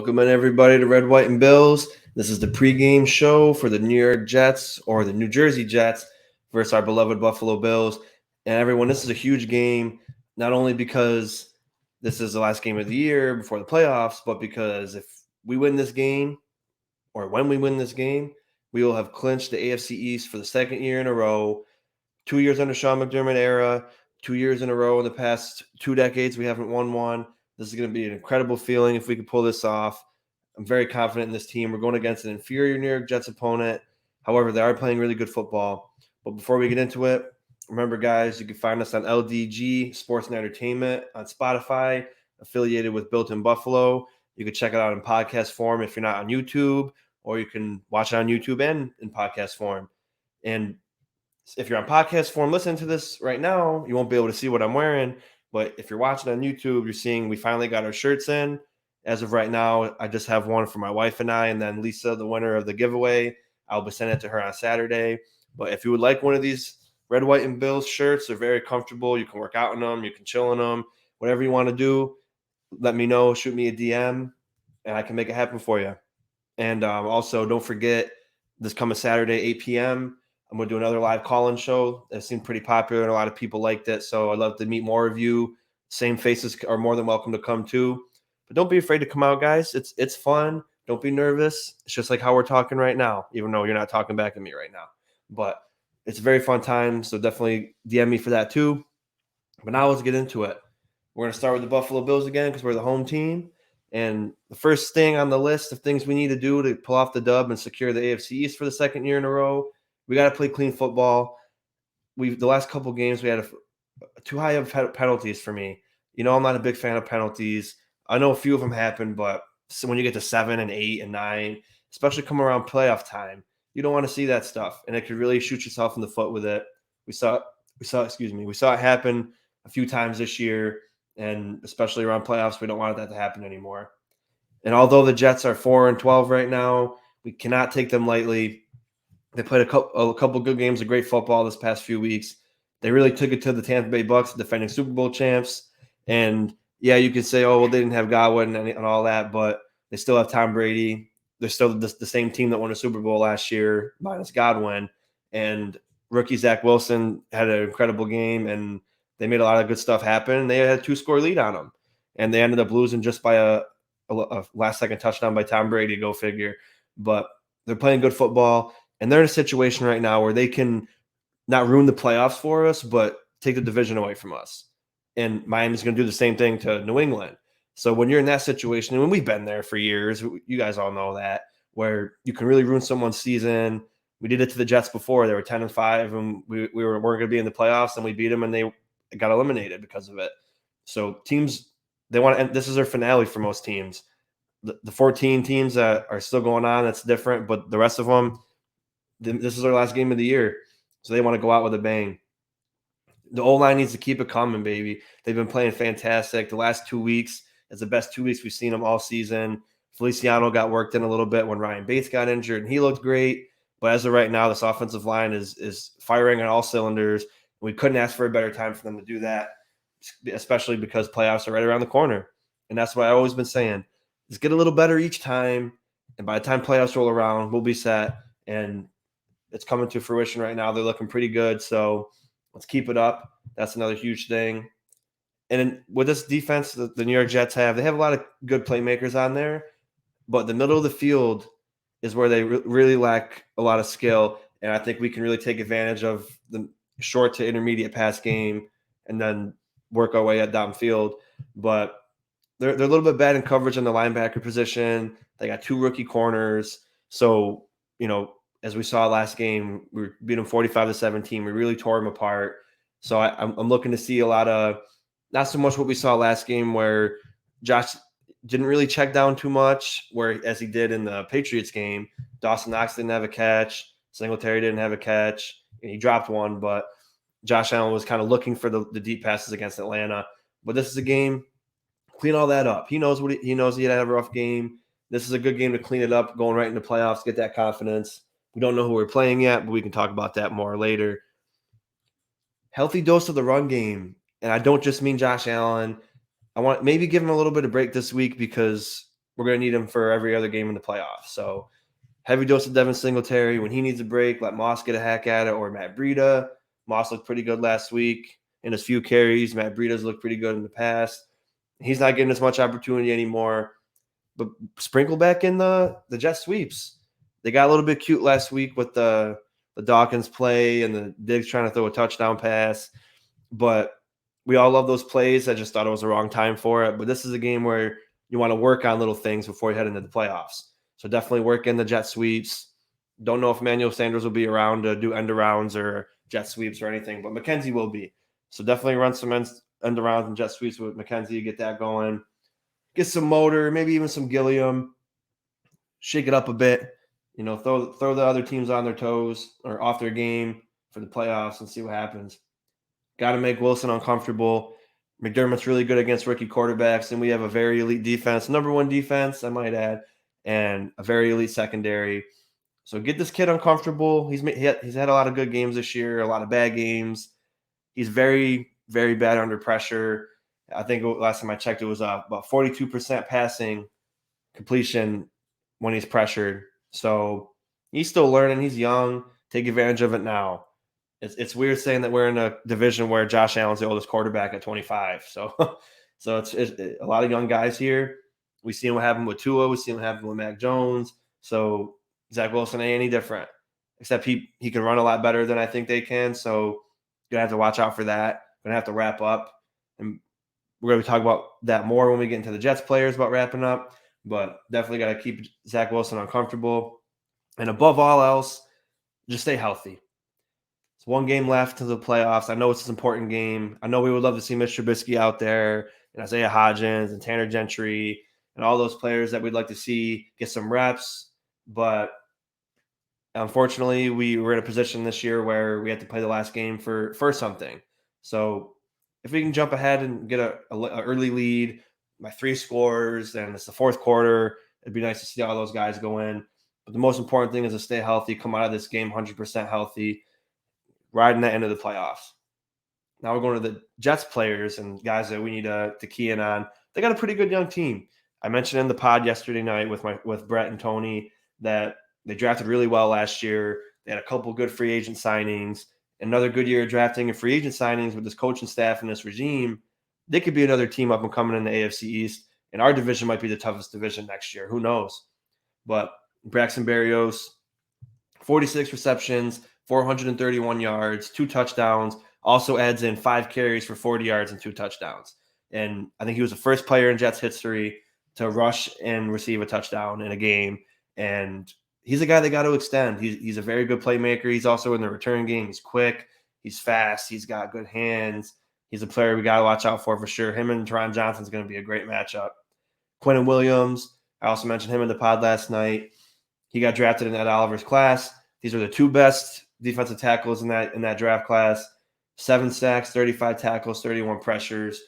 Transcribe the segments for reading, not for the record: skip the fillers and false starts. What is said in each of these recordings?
Welcome in everybody to Red, White, and Bills. This is the pregame show for the New York Jets or the New Jersey Jets versus our beloved Buffalo Bills. And everyone, this is a huge game, not only because this is the last game of the year before the playoffs, but because if we win this game, or when we win this game, we will have clinched the AFC East for the second year in a row. 2 years under Sean McDermott era, 2 years in a row in the past 2 decades, we haven't won one. This is going to be an incredible feeling if we can pull this off. I'm very confident in this team. We're going against an inferior New York Jets opponent. However, they are playing really good football. But before we get into it, remember, guys, you can find us on LDG Sports and Entertainment on Spotify, affiliated with Built in Buffalo. You can check it out in podcast form if you're not on YouTube, or you can watch it on YouTube and in podcast form. And if you're on podcast form listening to this right now, you won't be able to see what I'm wearing. But if you're watching on YouTube, you're seeing we finally got our shirts in. As of right now, I just have one for my wife and I, and then Lisa, the winner of the giveaway, I'll be sending it to her on Saturday. But if you would like one of these Red, White, and Bills shirts, they're very comfortable. You can work out in them. You can chill in them. Whatever you want to do, let me know. Shoot me a DM, and I can make it happen for you. And also, don't forget, this coming Saturday, 8 p.m., I'm going to do another live call-in show. It seemed pretty popular, and a lot of people liked it. So I'd love to meet more of you. Same faces are more than welcome to come too. But don't be afraid to come out, guys. It's fun. Don't be nervous. It's just like how we're talking right now, even though you're not talking back at me right now. But it's a very fun time, so definitely DM me for that too. But now let's get into it. We're going to start with the Buffalo Bills again because we're the home team. And the first thing on the list of things we need to do to pull off the dub and secure the AFC East for the second year in a row, we got to play clean football. The last couple games, we had too high of penalties for me. You know, I'm not a big fan of penalties. I know a few of them happen, but when you get to 7 and 8 and 9, especially come around playoff time, you don't want to see that stuff, and it could really shoot yourself in the foot with it. We saw it happen a few times this year, and especially around playoffs, we don't want that to happen anymore. And although the Jets are 4-12 right now, we cannot take them lightly. They played a couple good games of great football this past few weeks. They really took it to the Tampa Bay Bucks, defending Super Bowl champs. And yeah, you could say, oh, well, they didn't have Godwin and all that, but they still have Tom Brady. They're still the same team that won a Super Bowl last year, minus Godwin. And rookie Zach Wilson had an incredible game, and they made a lot of good stuff happen. They had a 2-score lead on them, and they ended up losing just by a last-second touchdown by Tom Brady, go figure. But they're playing good football. And they're in a situation right now where they can not ruin the playoffs for us, but take the division away from us. And Miami's going to do the same thing to New England. So when you're in that situation, and when we've been there for years, you guys all know that, where you can really ruin someone's season. We did it to the Jets before. They were 10-5, and we weren't going to be in the playoffs, and we beat them, and they got eliminated because of it. So teams, they want to end. This is their finale for most teams. The 14 teams that are still going on, that's different, but the rest of them, this is our last game of the year, so they want to go out with a bang. The O-line needs to keep it coming, baby. They've been playing fantastic. The last 2 weeks is the best 2 weeks we've seen them all season. Feliciano got worked in a little bit when Ryan Bates got injured, and he looked great. But as of right now, this offensive line is firing on all cylinders. We couldn't ask for a better time for them to do that, especially because playoffs are right around the corner. And that's what I've always been saying. Just get a little better each time, and by the time playoffs roll around, we'll be set. And it's coming to fruition right now. They're looking pretty good, so let's keep it up. That's another huge thing. And with this defense that the New York Jets have, they have a lot of good playmakers on there, but the middle of the field is where they really lack a lot of skill, and I think we can really take advantage of the short to intermediate pass game and then work our way downfield. But they're a little bit bad in coverage in the linebacker position. They got 2 rookie corners, so, you know, as we saw last game, we beat them 45-17. We really tore them apart. So I'm looking to see a lot of, not so much what we saw last game where Josh didn't really check down too much, where as he did in the Patriots game. Dawson Knox didn't have a catch. Singletary didn't have a catch. And he dropped one, but Josh Allen was kind of looking for the deep passes against Atlanta. But this is a game, clean all that up. He knows he knows he had a rough game. This is a good game to clean it up, going right into playoffs, get that confidence. We don't know who we're playing yet, but we can talk about that more later. Healthy dose of the run game. And I don't just mean Josh Allen. I want maybe give him a little bit of break this week because we're going to need him for every other game in the playoffs. So heavy dose of Devin Singletary. When he needs a break, let Moss get a hack at it, or Matt Breida. Moss looked pretty good last week in his few carries. Matt Breida's looked pretty good in the past. He's not getting as much opportunity anymore. But sprinkle back in the jet sweeps. They got a little bit cute last week with the Dawkins play and the Diggs trying to throw a touchdown pass. But we all love those plays. I just thought it was the wrong time for it. But this is a game where you want to work on little things before you head into the playoffs. So definitely work in the jet sweeps. Don't know if Emmanuel Sanders will be around to do end arounds or jet sweeps or anything, but McKenzie will be. So definitely run some end arounds and jet sweeps with McKenzie, get that going. Get some motor, maybe even some Gilliam. Shake it up a bit. Throw the other teams on their toes or off their game for the playoffs and see what happens. Got to make Wilson uncomfortable. McDermott's really good against rookie quarterbacks, and we have a very elite defense, number one defense, I might add, and a very elite secondary. So get this kid uncomfortable. He's had a lot of good games this year, a lot of bad games. He's very, very bad under pressure. I think last time I checked, it was about 42% passing completion when he's pressured. So he's still learning. He's young. Take advantage of it now. It's weird saying that we're in a division where Josh Allen's the oldest quarterback at 25. So it's a lot of young guys here. We see what happened with Tua. We see what happened with Mac Jones. So Zach Wilson ain't any different, except he can run a lot better than I think they can. So you're going to have to watch out for that. Going to have to wrap up. And we're going to talk about that more when we get into the Jets players about wrapping up. But definitely got to keep Zach Wilson uncomfortable. And above all else, just stay healthy. It's one game left to the playoffs. I know it's an important game. I know we would love to see Mr. Trubisky out there and Isaiah Hodgins and Tanner Gentry and all those players that we'd like to see get some reps. But unfortunately, we were in a position this year where we had to play the last game for something. So if we can jump ahead and get a early lead by 3 scores, and it's the fourth quarter, it'd be nice to see all those guys go in. But the most important thing is to stay healthy, come out of this game 100% healthy, riding that into the playoffs. Now we're going to the Jets players and guys that we need to key in on. They got a pretty good young team. I mentioned in the pod yesterday night with Brett and Tony that they drafted really well last year. They had a couple good free agent signings. Another good year of drafting and free agent signings with this coaching staff and this regime. They could be another team up and coming in the AFC East, and our division might be the toughest division next year. Who knows? But Braxton Berrios, 46 receptions, 431 yards, 2 touchdowns, also adds in 5 carries for 40 yards and 2 touchdowns. And I think he was the first player in Jets history to rush and receive a touchdown in a game. And he's a guy they got to extend. He's a very good playmaker. He's also in the return game. He's quick. He's fast. He's got good hands. He's a player we got to watch out for sure. Him and Teron Johnson's going to be a great matchup. Quentin Williams, I also mentioned him in the pod last night. He got drafted in Ed Oliver's class. These are the 2 best defensive tackles in that draft class. 7 sacks, 35 tackles, 31 pressures.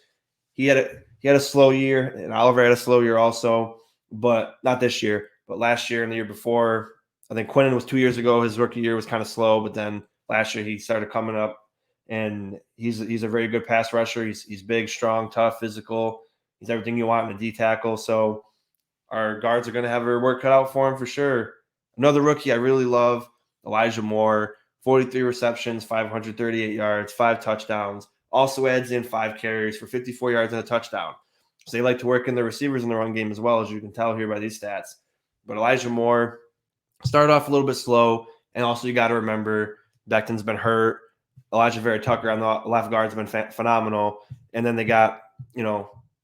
He had a slow year, and Oliver had a slow year also, but not this year. But last year and the year before, I think Quentin was 2 years ago. His rookie year was kind of slow, but then last year he started coming up, and he's a very good pass rusher. He's big, strong, tough, physical. He's everything you want in a D tackle. So our guards are going to have their work cut out for him for sure. Another rookie I really love, Elijah Moore, 43 receptions, 538 yards, 5 touchdowns. Also adds in 5 carries for 54 yards and a touchdown. So they like to work in the receivers in the run game as well, as you can tell here by these stats. But Elijah Moore started off a little bit slow, and also you got to remember Becton's been hurt. Elijah Vera Tucker on the left guard's been phenomenal, and then they got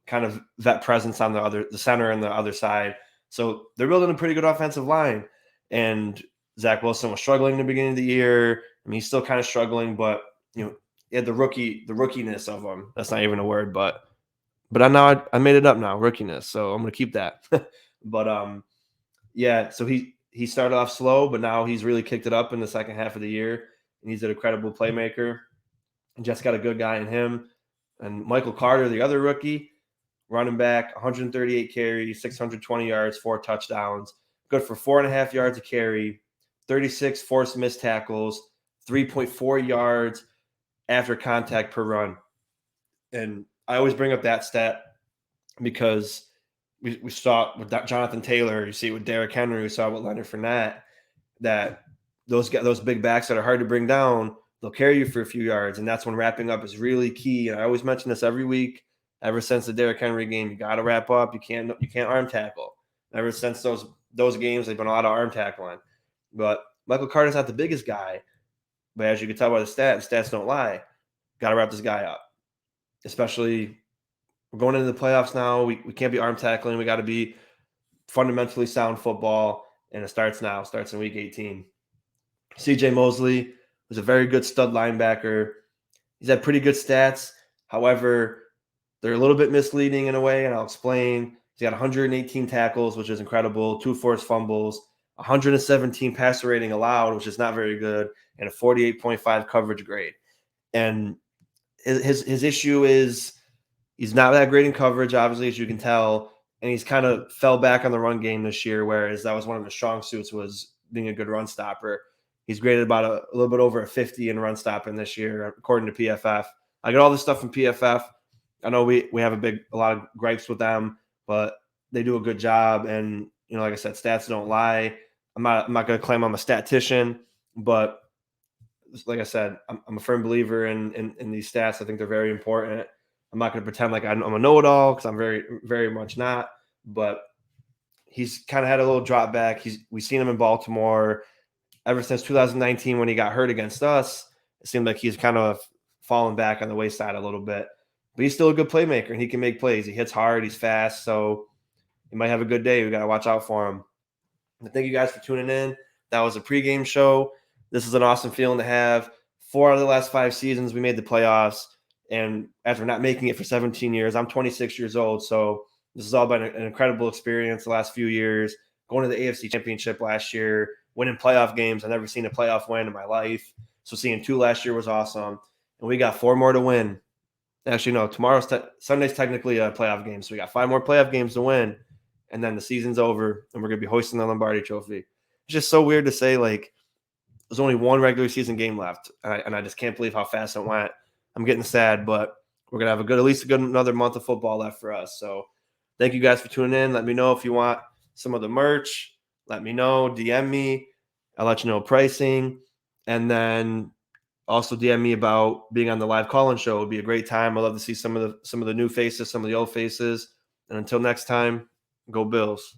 kind of vet presence on the center and the other side. So they're building a pretty good offensive line. And Zach Wilson was struggling in the beginning of the year. I mean, he's still kind of struggling, but he had the rookiness of him. That's not even a word, but I made it up now, rookiness. So I'm gonna keep that. But yeah. So he started off slow, but now he's really kicked it up in the second half of the year, and he's a credible playmaker. And Jets got a good guy in him. And Michael Carter, the other rookie, running back, 138 carries, 620 yards, 4 touchdowns, good for 4.5 yards a carry, 36 forced missed tackles, 3.4 yards after contact per run. And I always bring up that stat because, we saw it with Jonathan Taylor. You see it with Derrick Henry. We saw it with Leonard Fournette. That those big backs that are hard to bring down, they'll carry you for a few yards, and that's when wrapping up is really key. And I always mention this every week. Ever since the Derrick Henry game, you got to wrap up. You can't arm tackle. Ever since those games, they've been a lot of arm tackling. But Michael Carter's not the biggest guy, but as you can tell by the stats don't lie. Got to wrap this guy up. Especially, we're going into the playoffs now. We can't be arm tackling. We got to be fundamentally sound football, and it starts now. It starts in week 18. CJ Mosley was a very good stud linebacker. He's had pretty good stats. However, they're a little bit misleading in a way, and I'll explain. He's got 118 tackles, which is incredible, 2 forced fumbles, 117 passer rating allowed, which is not very good, and a 48.5 coverage grade. And his issue is he's not that great in coverage, obviously, as you can tell, and he's kind of fell back on the run game this year, whereas that was one of his strong suits, was being a good run stopper. He's graded about a little bit over a 50 in run stopping this year, according to PFF. I get all this stuff from PFF. I know we have a lot of gripes with them, but they do a good job. And, like I said, stats don't lie. I'm not going to claim I'm a statistician, but like I said, I'm a firm believer in these stats. I think they're very important. I'm not going to pretend like I'm a know-it-all, because I'm very, very much not. But he's kind of had a little drop back. We've seen him in Baltimore ever since 2019 when he got hurt against us. It seemed like he's kind of fallen back on the wayside a little bit. But he's still a good playmaker, and he can make plays. He hits hard. He's fast. So he might have a good day. We got to watch out for him. And thank you guys for tuning in. That was a pregame show. This is an awesome feeling to have. 4 out of the last 5 seasons, we made the playoffs. And after not making it for 17 years, I'm 26 years old. So this has all been an incredible experience the last few years. Going to the AFC Championship last year, winning playoff games. I've never seen a playoff win in my life. So seeing 2 last year was awesome. And we got 4 more to win. Actually, no, Sunday's technically a playoff game. So we got 5 more playoff games to win. And then the season's over, and we're going to be hoisting the Lombardi Trophy. It's just so weird to say, like, there's only 1 regular season game left. And I just can't believe how fast it went. I'm getting sad, but we're going to have at least another month of football left for us. So thank you guys for tuning in. Let me know if you want some of the merch. Let me know. DM me. I'll let you know pricing. And then also DM me about being on the live call-in show. It would be a great time. I'd love to see some of the new faces, some of the old faces. And until next time, go Bills.